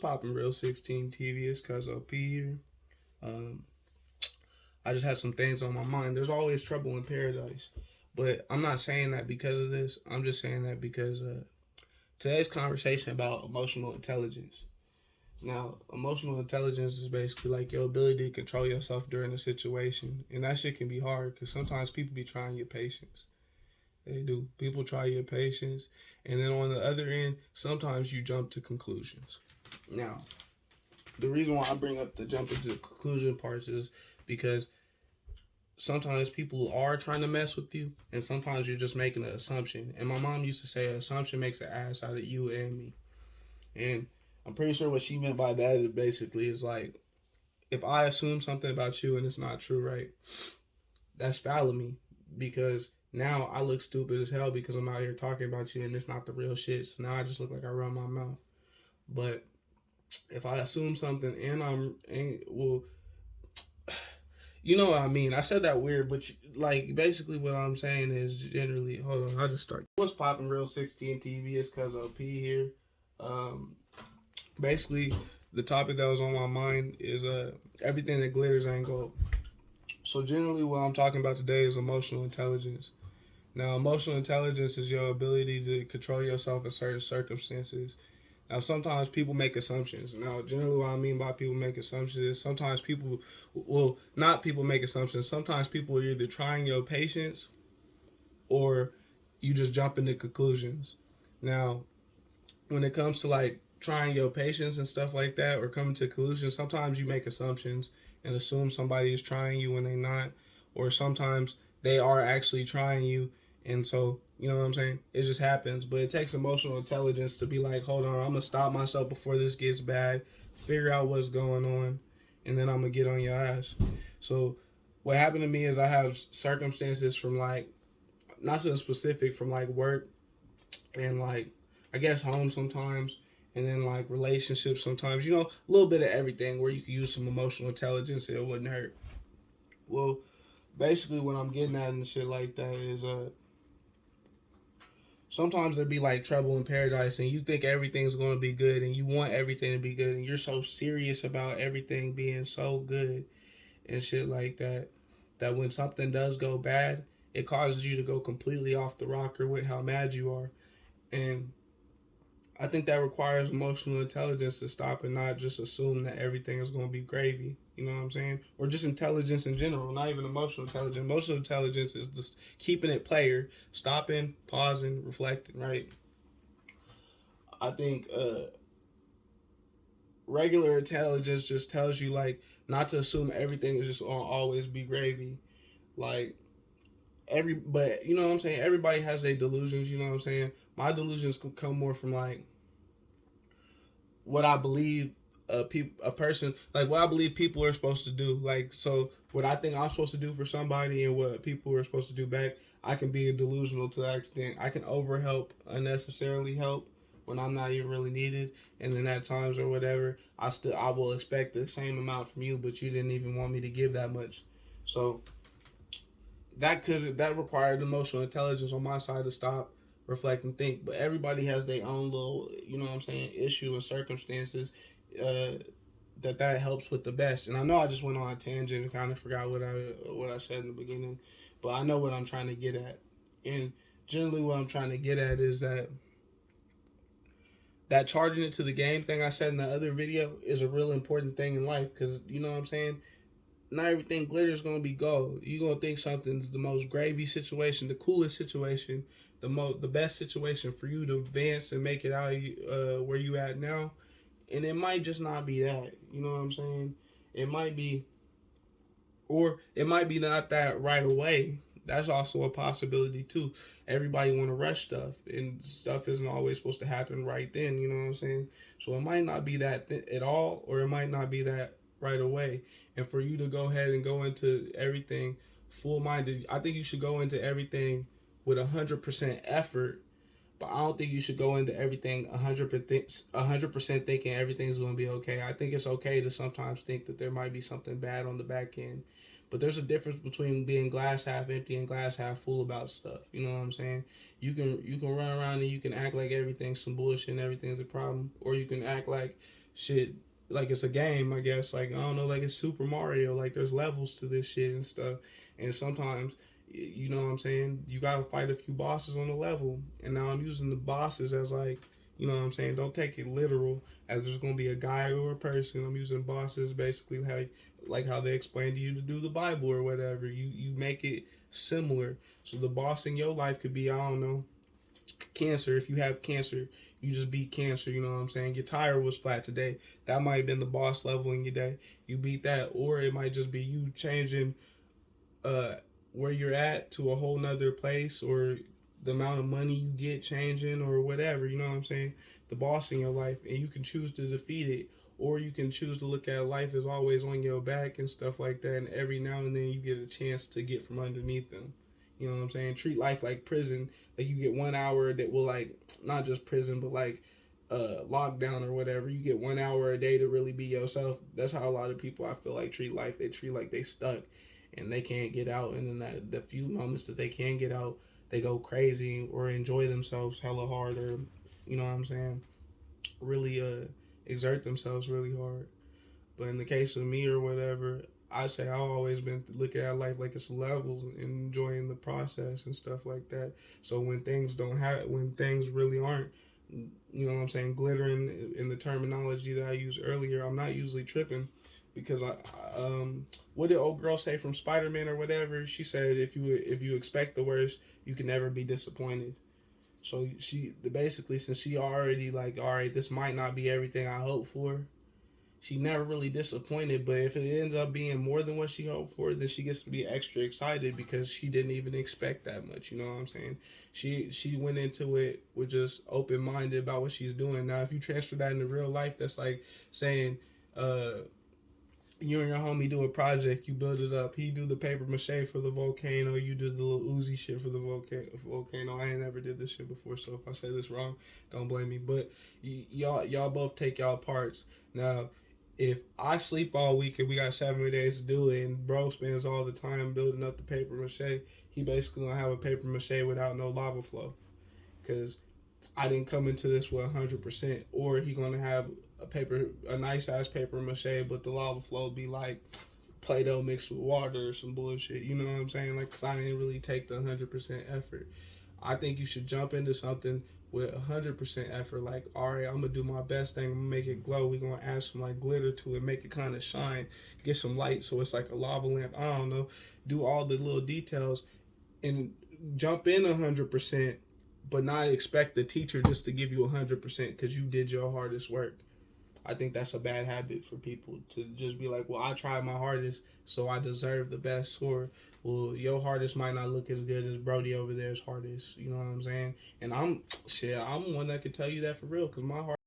poppin', Real 16 TV? It's Cuz OP here. Um, I just had some things on my mind. There's always trouble in paradise, but I'm not saying that because of this. I'm just saying that because today's conversation about emotional intelligence. Now, emotional intelligence is basically like your ability to control yourself during a situation, and that shit can be hard because sometimes people be trying your patience. They do. People try your patience, and then on the other end, sometimes you jump to conclusions. Now, the reason why I bring up the jump into conclusion parts is because sometimes people are trying to mess with you, and sometimes you're just making an assumption. And my mom used to say, an assumption makes an ass out of you and me. And I'm pretty sure what she meant by that is basically is like, if I assume something about you and it's not true, right? That's foul of me because now I look stupid as hell because I'm out here talking about you and it's not the real shit. So now I just look like I run my mouth. But if I assume something and well, you know what I mean. I said that weird, but like basically what I'm saying is generally. Hold on, I'll just start. What's popping, Real 16 TV? It's Cuz OP here. Um, basically, the topic that was on my mind is everything that glitters ain't gold. So generally, what I'm talking about today is emotional intelligence. Now, emotional intelligence is your ability to control yourself in certain circumstances. Now, sometimes people make assumptions. Now, generally, what I mean by people make assumptions is sometimes people, well, not people make assumptions. Sometimes people are either trying your patience or you just jump into conclusions. Now, when it comes to like trying your patience and stuff like that or coming to conclusions, sometimes you make assumptions and assume somebody is trying you when they're not, or sometimes they are actually trying you, and so you know what I'm saying, it just happens. But it takes emotional intelligence to be like, hold on, I'm gonna stop myself before this gets bad, figure out what's going on, and then I'm gonna get on your ass. So what happened to me is I have circumstances from like, not so specific, from like work and like I guess home sometimes, and then like relationships sometimes. You know, a little bit of everything where you can use some emotional intelligence and it wouldn't hurt. Well, basically what I'm getting at and shit like that is sometimes there'd be like trouble in paradise and you think everything's gonna be good and you want everything to be good and you're so serious about everything being so good and shit like that, that when something does go bad, it causes you to go completely off the rocker with how mad you are. And I think that requires emotional intelligence to stop and not just assume that everything is going to be gravy. You know what I'm saying? Or just intelligence in general, not even emotional intelligence. Emotional intelligence is just keeping it player, stopping, pausing, reflecting, right? I think regular intelligence just tells you, like, not to assume everything is just going to always be gravy. Like, but you know what I'm saying? Everybody has their delusions, you know what I'm saying? My delusions come more from, like, what I believe a person, like what I believe people are supposed to do. Like, so what I think I'm supposed to do for somebody and what people are supposed to do back, I can be delusional to that extent. I can overhelp, unnecessarily help when I'm not even really needed, and then at times or whatever, I will expect the same amount from you, but you didn't even want me to give that much. So that required emotional intelligence on my side to stop, reflect, and think. But everybody has their own little, you know what I'm saying, issue and circumstances uh, that helps with the best. And I know I just went on a tangent and kind of forgot what I said in the beginning, but I know what I'm trying to get at. And generally, what I'm trying to get at is that charging it to the game thing I said in the other video is a real important thing in life because you know what I'm saying, not everything glitter is gonna be gold. You're gonna think something's the most gravy situation, the coolest situation, the best situation for you to advance and make it out where you at now, and it might just not be that. You know what I'm saying? It might be, or it might be not that right away. That's also a possibility too. Everybody want to rush stuff, and stuff isn't always supposed to happen right then. You know what I'm saying? So it might not be that at all, or it might not be that right away. And for you to go ahead and go into everything full minded, I think you should go into everything with 100% effort. But I don't think you should go into everything 100% thinking everything's going to be okay. I think it's okay to sometimes think that there might be something bad on the back end. But there's a difference between being glass half empty and glass half full about stuff. You know what I'm saying? You can run around and you can act like everything's some bullshit and everything's a problem, or you can act like shit, like it's a game, I guess. Like, I don't know, like it's Super Mario. Like, there's levels to this shit and stuff. And sometimes, you know what I'm saying? You gotta fight a few bosses on the level. And now I'm using the bosses as like, you know what I'm saying? Don't take it literal as there's gonna be a guy or a person. I'm using bosses basically like how they explain to you to do the Bible or whatever. You make it similar. So the boss in your life could be, I don't know, cancer. If you have cancer, you just beat cancer. You know what I'm saying? Your tire was flat today. That might have been the boss level in your day. You beat that, or it might just be you changing uh where you're at to a whole nother place, or the amount of money you get changing, or whatever. You know what I'm saying? The boss in your life, and you can choose to defeat it, or you can choose to look at life as always on your back and stuff like that. And every now and then you get a chance to get from underneath them. You know what I'm saying? Treat life like prison. Like, you get 1 hour that will, like, not just prison, but like lockdown or whatever. You get 1 hour a day to really be yourself. That's how a lot of people, I feel like, treat life. They treat like they stuck and they can't get out. And then the few moments that they can get out, they go crazy or enjoy themselves hella hard, or, you know what I'm saying, really exert themselves really hard. But in the case of me or whatever, I say I've always been looking at life like it's levels and enjoying the process and stuff like that. So when things don't have, when things really aren't, you know what I'm saying, glittering in the terminology that I used earlier, I'm not usually tripping, because what did old girl say from Spider-Man or whatever? She said if you expect the worst, you can never be disappointed. So she basically, since she already like, all right, this might not be everything I hope for, she never really disappointed. But if it ends up being more than what she hoped for, then she gets to be extra excited because she didn't even expect that much. You know what I'm saying? She went into it with just open minded about what she's doing. Now, if you transfer that into real life, that's like saying, you and your homie do a project, you build it up. He do the paper mache for the volcano, you do the little Uzi shit for the volcano. I ain't never did this shit before, so if I say this wrong, don't blame me. But y'all both take y'all parts. Now, if I sleep all week and we got 7 days to do it, and bro spends all the time building up the paper mache, he basically gonna have a paper mache without no lava flow, because I didn't come into this with 100%. Or he gonna have a nice ass paper mache, but the lava flow be like Play-Doh mixed with water or some bullshit. You know what I'm saying? Like, cause I didn't really take the 100% effort. I think you should jump into something with 100% effort. Like, all right, I'm gonna do my best thing. I'm gonna make it glow. We gonna add some like glitter to it, make it kind of shine, get some light so it's like a lava lamp. I don't know. Do all the little details and jump in 100%, but not expect the teacher just to give you 100% because you did your hardest work. I think that's a bad habit for people to just be like, well, I tried my hardest, so I deserve the best score. Well, your hardest might not look as good as Brody over there's hardest. You know what I'm saying? And I'm one that could tell you that for real, because my hardest